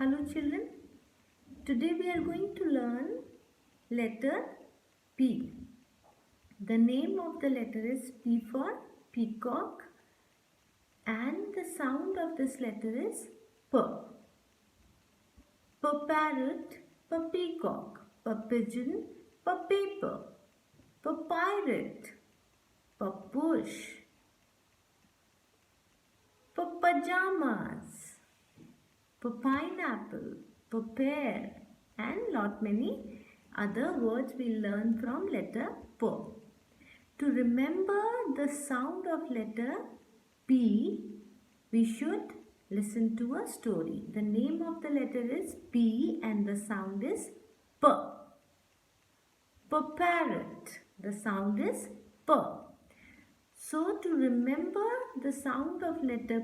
Hello children, today we are going to learn letter P. The name of the letter is P for peacock and the sound of this letter is P. P parrot, P peacock, P pigeon, P paper, P pirate, P push, P pajamas, P pineapple, P pear and lot many other words we learn from letter P. To remember the sound of letter P, we should listen to a story. The name of the letter is P and the sound is P. P parrot. The sound is P. So to remember the sound of letter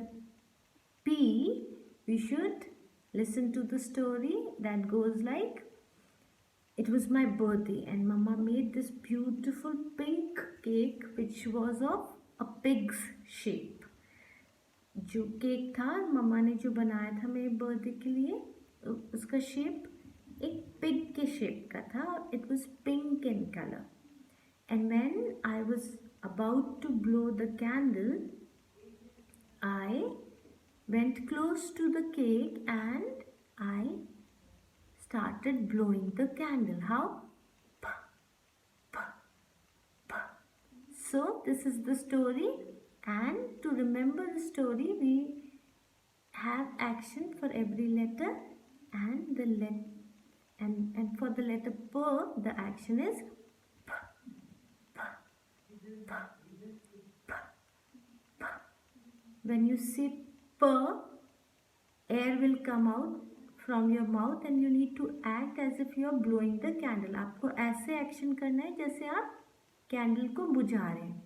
P, we should listen to the story that goes like, it was my birthday and Mama made this beautiful pink cake which was of a pig's shape. जो cake था मम्मा ने जो बनाया था मेरे birthday के लिए उसका शेप एक पिग के शेप का था और it was pink in color. And when I was about to blow the candle, I went close to the cake and I started blowing the candle. How? Puh, puh, puh. So this is the story, and to remember the story we have action for every letter, and and for the letter P the action is puh, puh, puh, puh, puh. When you say P, air will come out from your mouth and you need to act as if you are blowing the candle. आपको ऐसे action करना है जैसे आप candle को बुझा रहे हैं.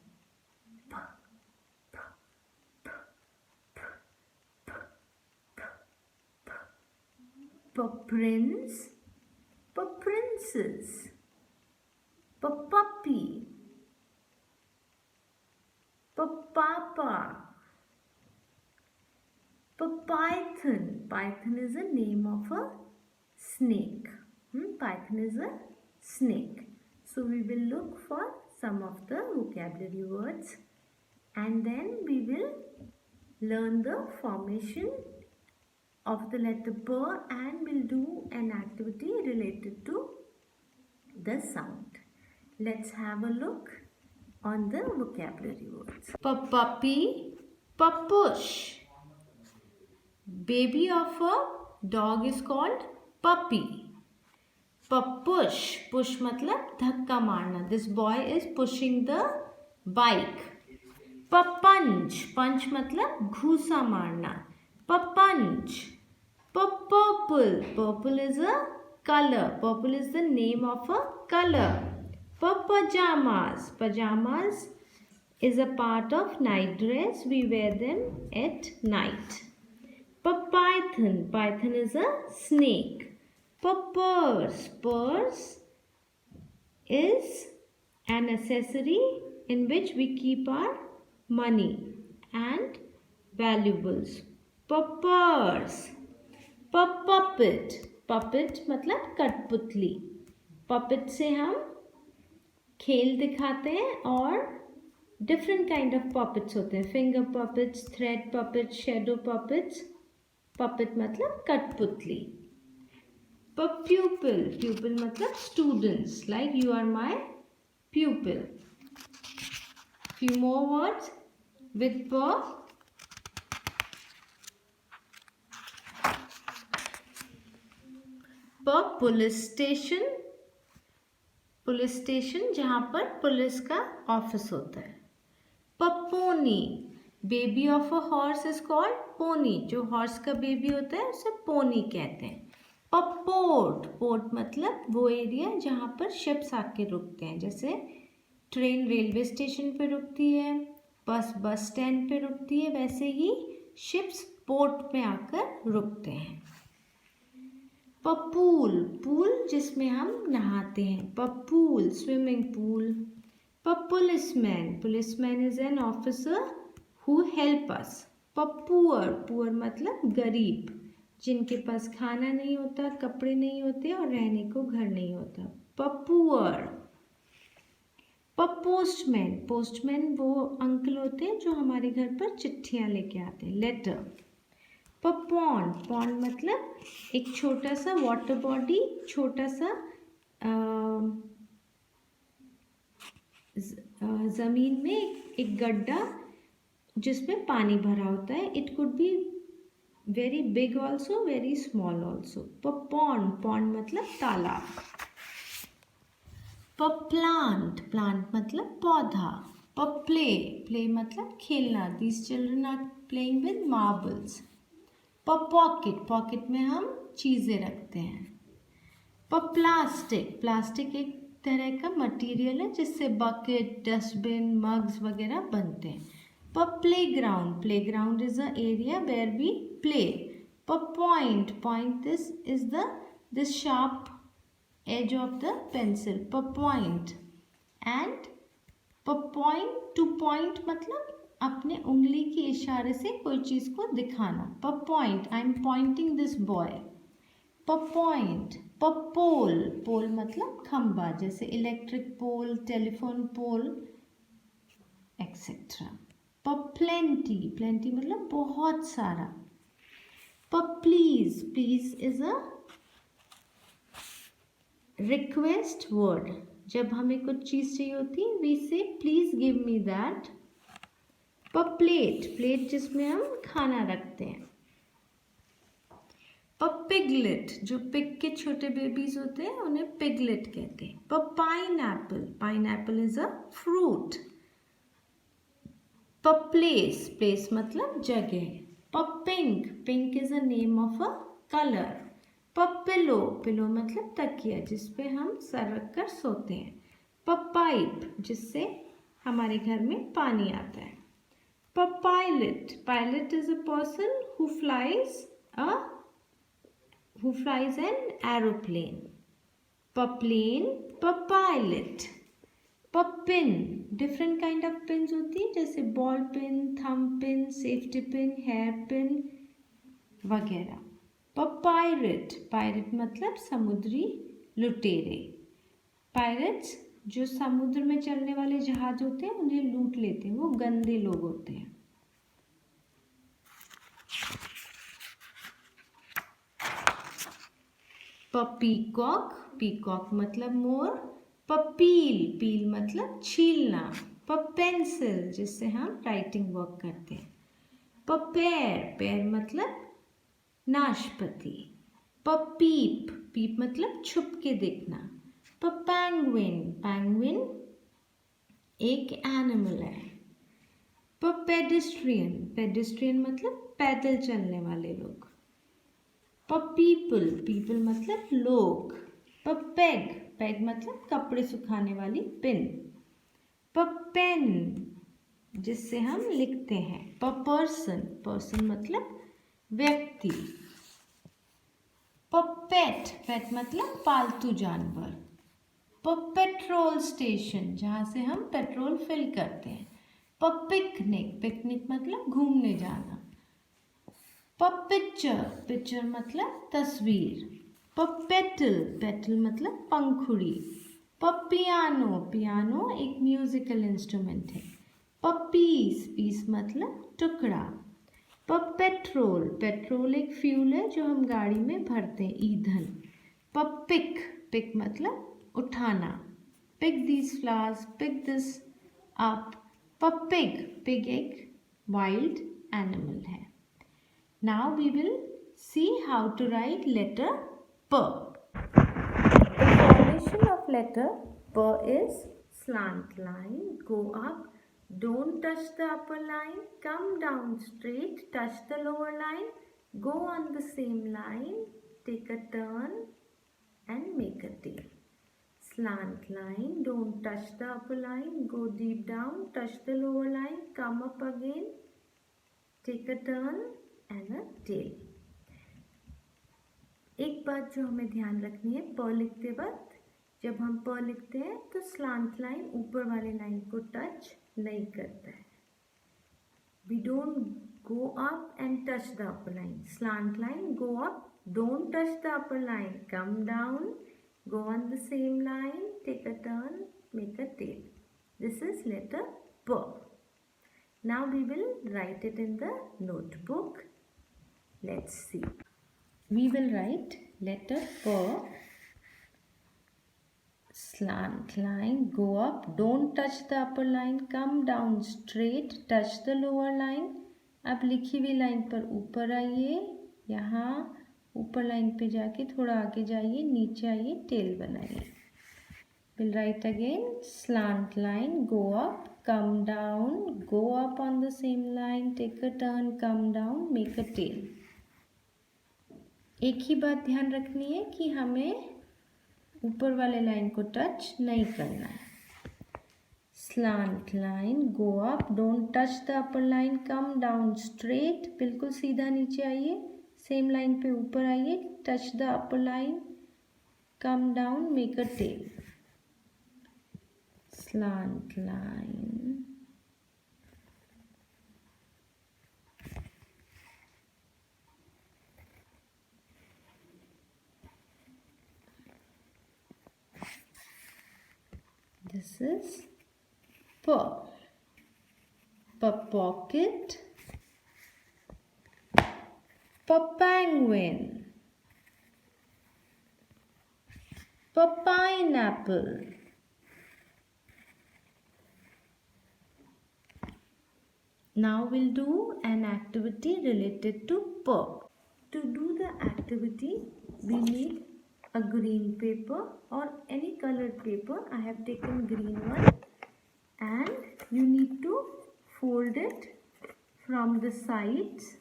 P prince, P princess, P puppy, P papa, P python. Python is a name of a snake. Python is a snake. So we will look for some of the vocabulary words and then we will learn the formation of the letter P and we'll do an activity related to the sound. Let's have a look on the vocabulary words. P puppy, P push. Baby of a dog is called puppy. P push. Push मतलब धक्का मारना. This boy is pushing the bike. P punch. Punch मतलब घूसा मारना. P punch. P purple. Purple is a color. Purple is the name of a color. P pajamas. Pajamas is a part of night dress. We wear them at night. P python. Python is a snake. P purse. Purse is an accessory in which we keep our money and valuables. P purse. P puppet. Puppet मतलब कठपुतली. Puppet से हम खेल दिखाते हैं और different kind of puppets होते हैं. Finger puppets, thread puppets, shadow puppets. Puppet मतलब कठपुतली. P pupil. Pupil मतलब students. Like you are my pupil. Few more words with P. P police station. Police station जहाँ पर पुलिस का office होता है. P pony. Baby of a horse is called pony. जो horse का baby होता है उसे पोनी कहते हैं. P port. पोर्ट मतलब वो एरिया जहाँ पर शिप्स आके रुकते हैं. जैसे ट्रेन रेलवे स्टेशन पे रुकती है, बस स्टैंड पे रुकती है, वैसे ही शिप्स पोर्ट में आकर रुकते हैं. P pool. पूल जिसमें हम नहाते हैं. P pool. Swimming pool. P policeman. Policeman is an officer who help us. P poor. Poor मतलब गरीब. जिनके पास खाना नहीं होता, कपड़े नहीं होते और रहने को घर नहीं होता। पुअर। पोस्टमैन। पोस्टमैन वो अंकल होते हैं जो हमारे घर पर चिट्ठियाँ लेके आते हैं, लेटर। पॉन्ड। पॉन्ड मतलब एक छोटा सा वाटर बॉडी, छोटा सा ज़मीन में एक गड्ढा जिसमें पानी भरा होता है। It could be very big also, very small also. Pond. Pond मतलब तालाब। प्लांट। प्लांट मतलब पौधा। प्ले। प्ले मतलब खेलना। These children are playing with marbles. Pocket. Pocket में हम चीज़ें रखते हैं। प्लास्टिक। प्लास्टिक एक तरह का मटेरियल है जिससे बकेट, डस्टबिन, मग्स वगैरह बनते हैं। Playground. Playground is a area where we play. Point. Point is this sharp edge of the pencil. point. And point, to point मतलब अपने उंगली के इशारे से कोई चीज़ को दिखाना। point. I am pointing this boy. point. पोल। पोल मतलब खंबा, जैसे इलेक्ट्रिक पोल, टेलीफोन पोल एक्सेट्रा। प्लेंटी। प्लेंटी मतलब बहुत सारा। Please. Please is a request word. जब हमें कुछ चीज़ चाहिए होती है वी से please give me that. Plate. Plate जिसमें हम खाना रखते हैं। पिगलेट। जो पिग के छोटे बेबीज होते हैं उन्हें पिगलेट कहते हैं। Pineapple. Pineapple is a fruit. Place. Place मतलब जगह। Pink. Pink is a name of a colour. Pillow. Pillow मतलब तकिया जिस पे हम सर रख कर सोते हैं। पाइप जिससे हमारे घर में पानी आता है। Pilot. Pilot is a person who flies an aeroplane. Plane. Pilot. Pin. Different kind of pins होती है जैसे ball pin, thumb pin, safety pin, hair pin वगैरह। पायरेट। पायरेट मतलब समुद्री लुटेरे। पायरेट्स जो समुद्र में चलने वाले जहाज होते हैं उन्हें लूट लेते हैं, वो गंदे लोग होते हैं। पीकॉक। पीकॉक मतलब मोर। पील। पील मतलब छीलना। पेंसिल जिससे हम राइटिंग वर्क करते हैं। पेर। पेर मतलब नाशपाती। पीप। पीप मतलब छुप के देखना। पैंगुइन। पैंगुइन एक एनिमल है। पेडेस्ट्रियन। पेडेस्ट्रियन मतलब पैदल चलने वाले लोग। पीपल। पीपल मतलब लोग। पेग। पेग मतलब कपड़े सुखाने वाली पिन। पेन जिससे हम लिखते हैं। पर्सन। पर्सन मतलब व्यक्ति। पेट। पेट मतलब पालतू जानवर। पेट्रोल स्टेशन जहाँ से हम पेट्रोल फिल करते हैं। पिकनिक। पिकनिक मतलब घूमने जाना। पिक्चर। पिक्चर मतलब तस्वीर। पेटल। पेटल मतलब पंखुड़ी। पियानो। पियानो एक म्यूजिकल इंस्ट्रूमेंट है। पीस। पीस मतलब टुकड़ा। पेट्रोल। पेट्रोल एक फ्यूल है जो हम गाड़ी में भरते हैं, ईंधन। पिक। पिक मतलब उठाना। Pick these flowers, pick this up. Pig. Pig एक वाइल्ड एनिमल है। Now we will see how to write letter P. The formation of letter P is slant line, go up, don't touch the upper line, come down straight, touch the lower line, go on the same line, take a turn and make a tail. Slant line, don't touch the upper line, go deep down, touch the lower line, come up again, take a turn and a tail. एक बात जो हमें ध्यान रखनी है, प लिखते वक्त जब हम प लिखते हैं तो स्लांट लाइन ऊपर वाले लाइन को टच नहीं करता है। We don't go up and touch the upper line. Slant line, go up, don't touch the upper line. Come down, go on the same line, take a turn, make a tail. This is letter P. Now we will write it in the notebook. Let's see. We will write letter P. Slant line, go up, don't touch the upper line, come down straight, touch the lower line. अब लिखी हुई line पर ऊपर आइए, यहाँ ऊपर line पे जाके थोड़ा आगे जाइए, नीचे आइए, टेल बनाइए. We'll write again. Slant line, go up, come down, go up on the same line, take a turn, come down, make a tail. एक ही बात ध्यान रखनी है कि हमें ऊपर वाले लाइन को टच नहीं करना है. Slant line, go up, don't touch the upper line, come down straight, बिल्कुल सीधा नीचे आइए, सेम लाइन पे ऊपर आइए, touch the upper line, come down, make a tail. Slant line, this is P. Pocket, penguin, pineapple, now we'll do an activity related to P. To do the activity, we need a green paper or any colored paper. I have taken green one, and you need to fold it from the sides.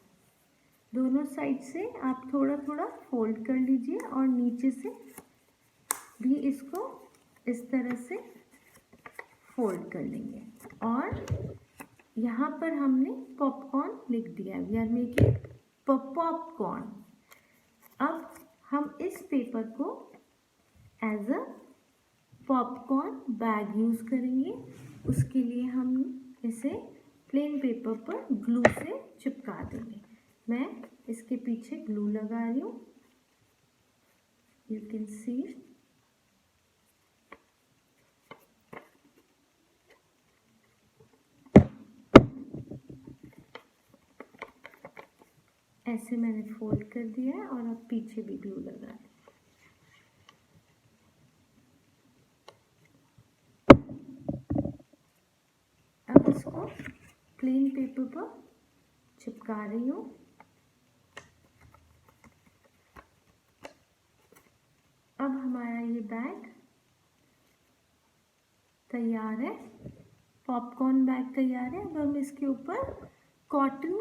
दोनों side से आप थोड़ा थोड़ा fold कर लीजिए और नीचे से भी इसको इस तरह से फोल्ड कर लेंगे. और यहाँ पर हमने पॉपकॉर्न लिख दिया. We are making popcorn. अब हम इस पेपर को as a popcorn bag use करेंगे. उसके लिए हम इसे प्लेन पेपर पर ग्लू से चिपका देंगे. मैं इसके पीछे ग्लू लगा रही हूँ. यू कैन सी ऐसे मैंने फोल्ड कर दिया है और अब पीछे भी ग्लू लगा है. अब इसको प्लेन पेपर पर चिपका रही हूँ. अब हमारा ये बैग तैयार है. पॉपकॉर्न बैग तैयार है. अब हम इसके ऊपर कॉटन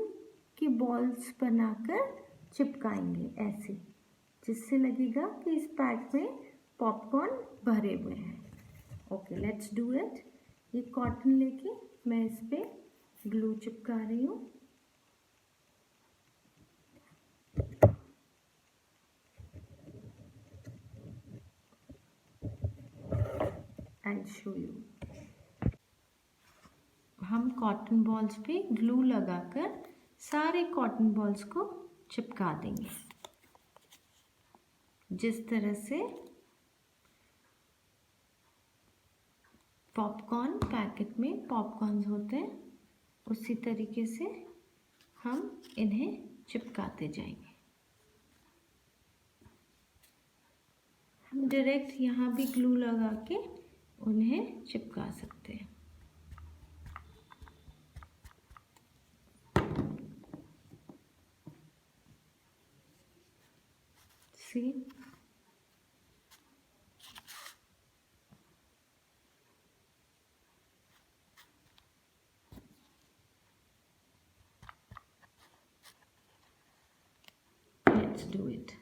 की बॉल्स बनाकर चिपकाएंगे ऐसे, जिससे लगेगा कि इस बैग में पॉपकॉर्न भरे हुए हैं. Okay, let's do it. ये कॉटन लेके मैं इस पे ग्लू चिपका रही हूँ. I'll show you. हम कॉटन बॉल्स पे ग्लू लगाकर सारे कॉटन बॉल्स को चिपका देंगे. जिस तरह से पॉपकॉर्न पैकेट में पॉपकॉर्न्स होते हैं, उसी तरीके से हम इन्हें चिपकाते जाएंगे. हम डायरेक्ट यहाँ भी ग्लू लगा के उन्हें चिपका सकते हैं. See? Let's do it.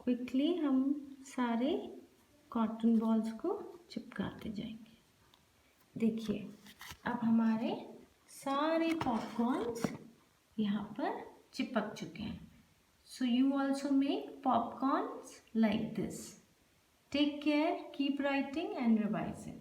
Quickly हम सारे कॉटन बॉल्स को चिपकाते जाएंगे. देखिए, अब हमारे सारे पॉपकॉर्न्स यहाँ पर चिपक चुके हैं. So you also make popcorns like this. Take care, keep writing and revising.